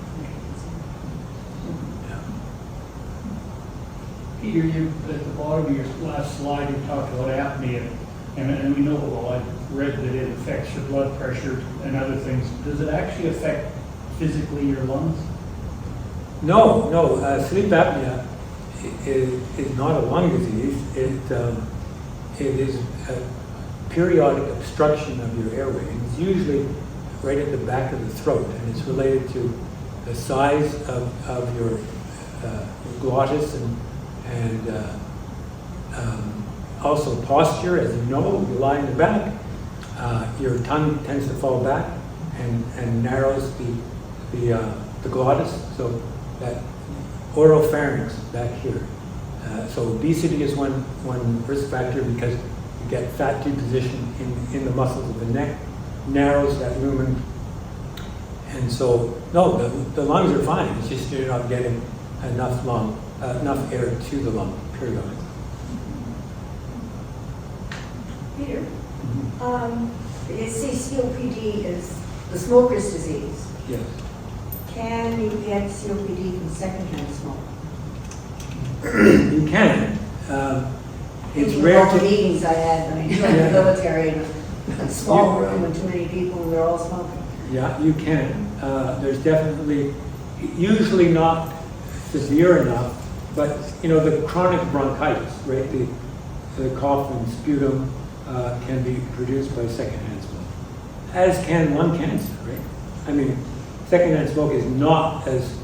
Peter, at the bottom of your last slide, you talked about apnea, and we know, well, I've read that it affects your blood pressure and other things. Does it actually affect physically your lungs? No, sleep apnea is not a lung disease. It is a periodic obstruction of your airway. And it's usually right at the back of the throat, and it's related to the size of your glottis and also posture. As you know, you lie in the back, your tongue tends to fall back and narrows the glottis, so that oropharynx back here. So obesity is one risk factor because you get fat deposition in the muscles of the neck, narrows that lumen. And so, no, the lungs are fine. It's just you're not getting enough air to the lung periodically. Peter, you say COPD is the smoker's disease. Yes. Can you get COPD from secondhand smoke? You can. It's Thinking rare of all the to. meetings I had when I joined the military in a small room with too many people and we were all smoking. Yeah, you can. There's definitely, usually not severe enough, but the chronic bronchitis, right? The cough and sputum can be produced by secondhand smoke, as can lung cancer, right? I mean, secondhand smoke is not as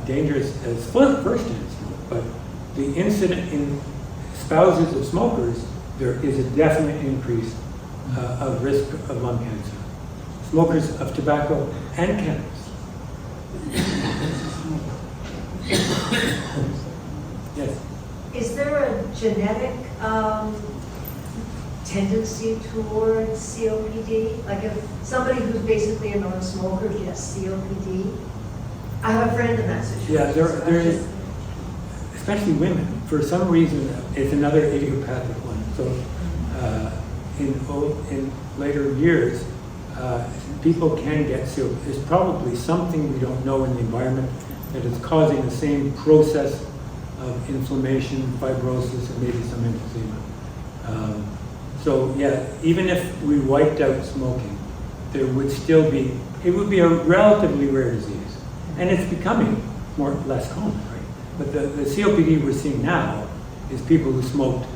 dangerous as first-hand smoke, but the incident in spouses of smokers, there is a definite increase of risk of lung cancer. Smokers of tobacco and cannabis. Yes. Is there a genetic tendency towards COPD? Like if somebody who's basically a non-smoker gets COPD? I have a friend in that situation. Yeah, there is, especially women. For some reason, it's another idiopathic one. So in later years, people can get COPD. There's probably something we don't know in the environment that is causing the same process of inflammation, fibrosis, and maybe some emphysema. So yeah, even if we wiped out smoking, there would still be, it would be a relatively rare disease. And it's becoming less common, right? But the COPD we're seeing now is people who smoked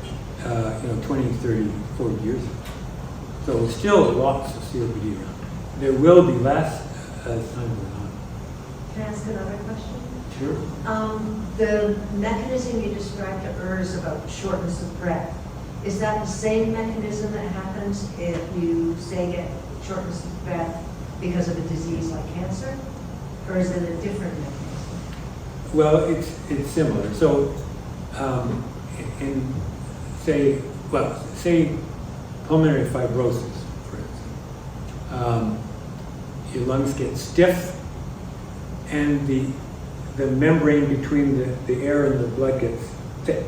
20, 30, 40 years ago. So still lots of COPD around. There will be less as time goes on. Can I ask another question? Sure. The mechanism you described to ERS about shortness of breath, is that the same mechanism that happens if you, say, get shortness of breath because of a disease like cancer? Or is it a different mechanism? Well, it's similar. So say pulmonary fibrosis, for instance. Your lungs get stiff and the membrane between the air and the blood gets thick.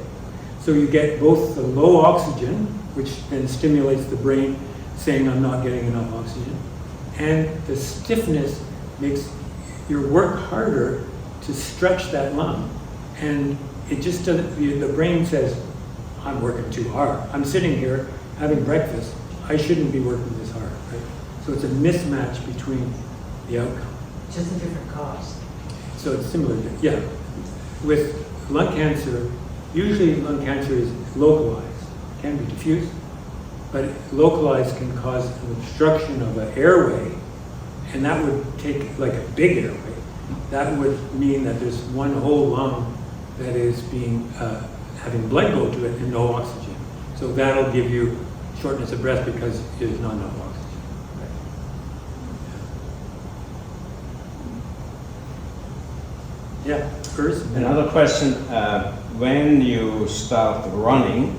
So you get both the low oxygen, which then stimulates the brain saying I'm not getting enough oxygen, and the stiffness makes your work harder to stretch that lung. And it just doesn't, the brain says, I'm working too hard. I'm sitting here having breakfast. I shouldn't be working this hard, right? So it's a mismatch between the outcome. Just a different cause. So it's similar, yeah. With lung cancer, usually lung cancer is localized, can be diffuse, but localized can cause an obstruction of an airway, and that would take like a big airway. That would mean that there's one whole lung that is being having blood go to it and no oxygen. So that'll give you shortness of breath because there's not enough oxygen. Yeah, first. Another question, when you start running,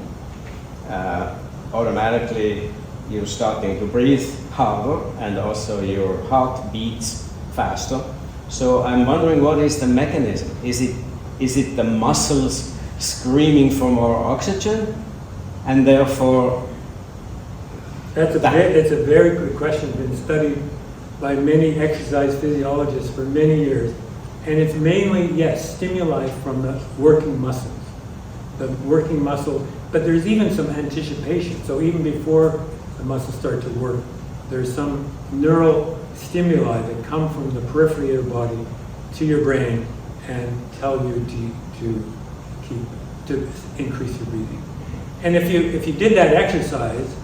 automatically you're starting to breathe harder and also your heart beats faster. So I'm wondering, what is the mechanism? Is it the muscles screaming for more oxygen and therefore... It's a very good question. It's been studied by many exercise physiologists for many years. And it's mainly, yes, stimuli from the working muscles. the working muscle, but there's even some anticipation. So even before the muscles start to work, there's some neural stimuli that come from the periphery of the body to your brain and tell you to increase your breathing. And if you did that exercise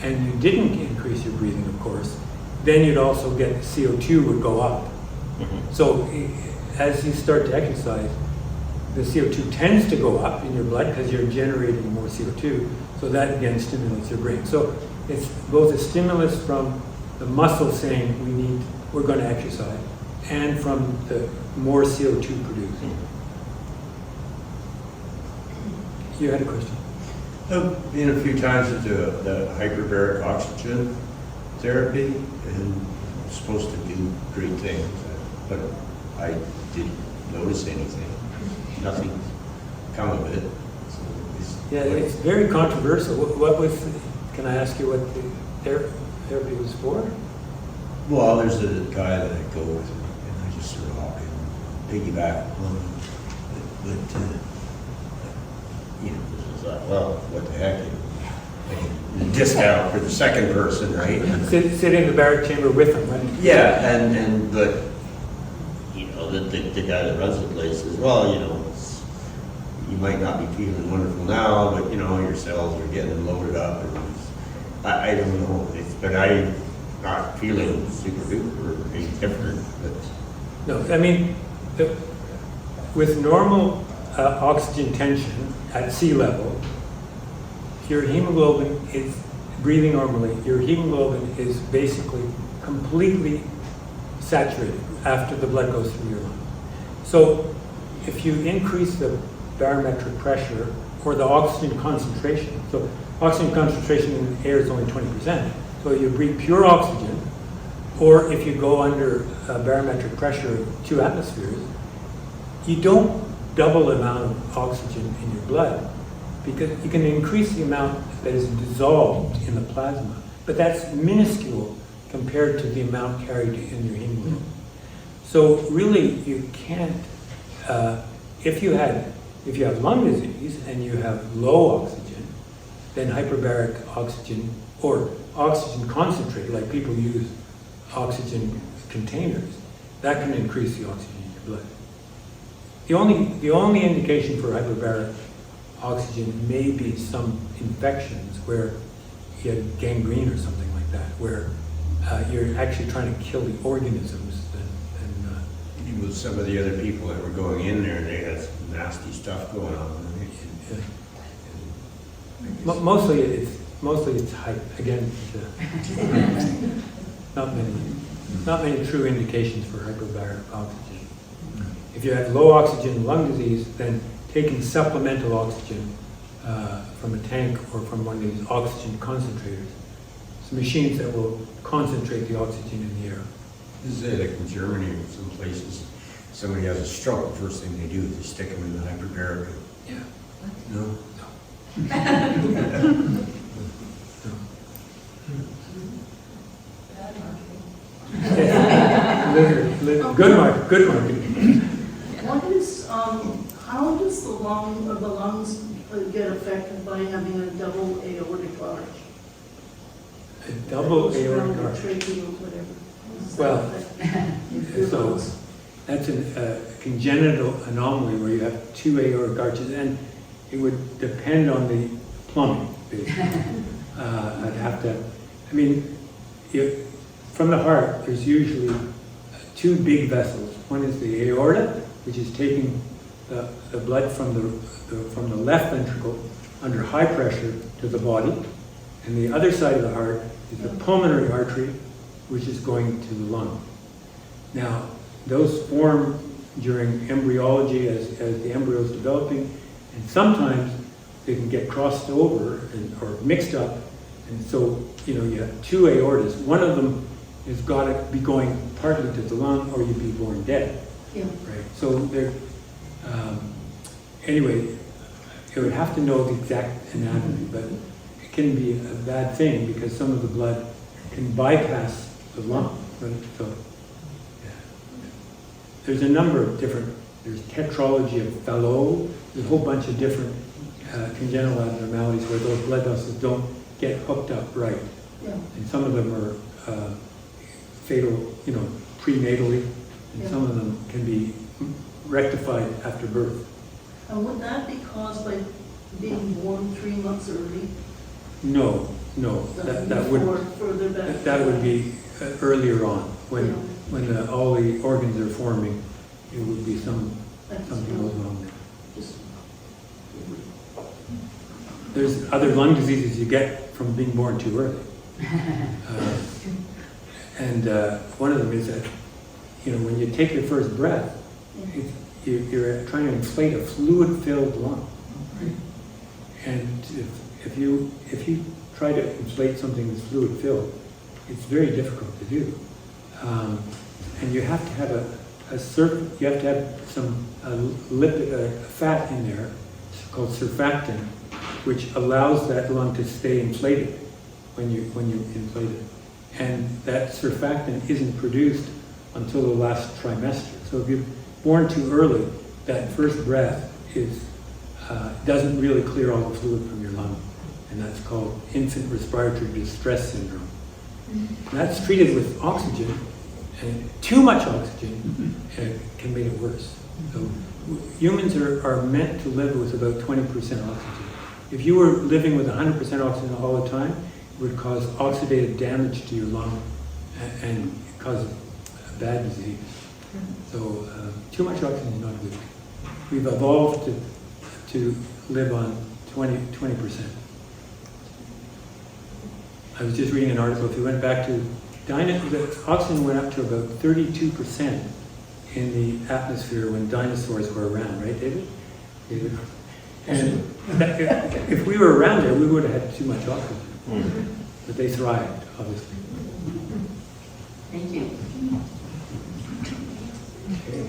and you didn't increase your breathing, of course, then you'd also get CO2 would go up. So as you start to exercise, the CO2 tends to go up in your blood because you're generating more CO2. So that again stimulates your brain. So it's both a stimulus from the muscle saying we're going to exercise, and from the more CO2 produced. You had a question? I've been a few times at the hyperbaric oxygen therapy, and it's supposed to do great things, but I didn't notice anything. Nothing come of it. So It's very controversial. Can I ask you what the therapy was for? Well, there's a guy that I go with, and I just sort of hop in, piggyback on him. But this is well, what the heck? And discount for the second person, right? Sit in the barrack chamber with them, right? Yeah, but the guy that runs the place says, well, you might not be feeling wonderful now, but your cells are getting loaded up, and I don't know. But I'm not feeling super duper or any different. But No, I mean, with normal oxygen tension at sea level, your hemoglobin is breathing normally. Your hemoglobin is basically completely saturated after the blood goes through your lungs. So if you increase the barometric pressure or the oxygen concentration, so oxygen concentration in the air is only 20%, so you breathe pure oxygen, or if you go under barometric pressure of 2 atmospheres, you don't double the amount of oxygen in your blood, because you can increase the amount that is dissolved in the plasma, but that's minuscule compared to the amount carried in your hemoglobin. So really, you can't. If you have lung disease and you have low oxygen, then hyperbaric oxygen or oxygen concentrate, like people use oxygen containers, that can increase the oxygen in your blood. The only indication for hyperbaric oxygen may be some infections where you had gangrene or something like that, where you're actually trying to kill the organisms. With some of the other people that were going in there, they had some nasty stuff going on. Mostly it's hype. Again, not many true indications for hyperbaric oxygen. If you have low oxygen lung disease, then taking supplemental oxygen from a tank or from one of these oxygen concentrators, some machines that will concentrate the oxygen in the air. This is like in Germany, or some places, somebody has a stroke, the first thing they do is they stick them in the hyperbaric. Yeah. No? Good marketing. What is, how does the lungs get affected by having a double aortic arch? A double aortic Around arch. the trachea or whatever. Well, so that's a congenital anomaly where you have 2 aortic arches, and it would depend on the plumbing. I'd have to, from the heart, there's usually 2 big vessels. One is the aorta, which is taking the blood from the left ventricle under high pressure to the body, and the other side of the heart is the pulmonary artery, which is going to the lung. Now, those form during embryology as the embryo is developing, and sometimes they can get crossed over or mixed up, and so you have 2 aortas. One of them has got to be going partly to the lung, or you'd be born dead. Yeah. Right. So there. Anyway, I would have to know the exact anatomy, but it can be a bad thing because some of the blood can bypass the lung. Right? So, yeah. There's a number of different. There's tetralogy of Fallot. There's a whole bunch of different congenital abnormalities where those blood vessels don't get hooked up right. Yeah. And some of them are fatal, prenatally, and Yeah. some of them can be rectified after birth. And would that be caused by being born 3 months early? No, that would, Before further back? that would be earlier on, Yeah. when all the organs are forming, it would be something That's goes wrong there. just- There's other lung diseases you get from being born too early. And one of them is that, when you take your first breath, you're trying to inflate a fluid-filled lung. And if you try to inflate something that's fluid-filled, it's very difficult to do. And you have to have you have to have some lipid, fat in there, it's called surfactant, which allows that lung to stay inflated when you inflate it. And that surfactant isn't produced until the last trimester. So if you're born too early, that first breath doesn't really clear all the fluid from your lung. And that's called infant respiratory distress syndrome. And that's treated with oxygen, and too much oxygen can make it worse. So humans are meant to live with about 20% oxygen. If you were living with 100% oxygen all the time, it would cause oxidative damage to your lung and cause a bad disease. So too much oxygen is not good. We've evolved to live on 20%. I was just reading an article, if you went back to the oxygen went up to about 32% in the atmosphere when dinosaurs were around, right, David? And if we were around there, we would have had too much oxygen. But they thrived, obviously. Thank you. Okay.